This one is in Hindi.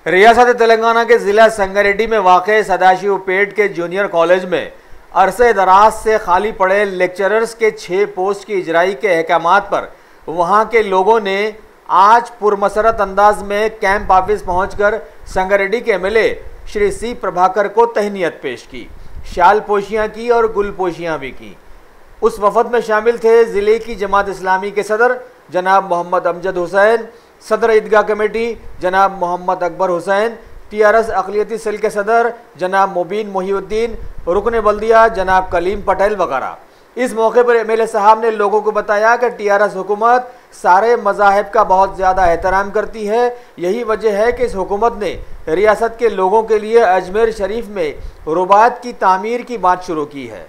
रियासत तेलंगाना के जिला संगारेड्डी में वाक़े सदाशिवपेट के जूनियर कॉलेज में अरसे दराज से खाली पड़े लेक्चरर्स के 6 पोस्ट की इजराई के अहकामात पर वहां के लोगों ने आज पुरमसरत अंदाज में कैंप ऑफिस पहुंचकर संगारेड्डी के एमएलए श्री सी प्रभाकर को तहनीत पेश की, शाल पोशियां की और गुल पोशियां भी की। उस वफद में शामिल थे ज़िले की जमात इस्लामी के सदर जनाब मोहम्मद अमजद हुसैन, सदर ईदगाह कमेटी जनाब मोहम्मद अकबर हुसैन, टीआरएस अक़लियती सेल के सदर जनाब मुबीन मोहिउद्दीन, रुकन बल्दिया जनाब कलीम पटेल वगैरह। इस मौके पर एमएलए साहब ने लोगों को बताया कि टीआरएस हुकूमत सारे मज़ाहिब का बहुत ज़्यादा एहतराम करती है। यही वजह है कि इस हुकूमत ने रियासत के लोगों के लिए अजमेर शरीफ में रुबात की तामीर की बात शुरू की है।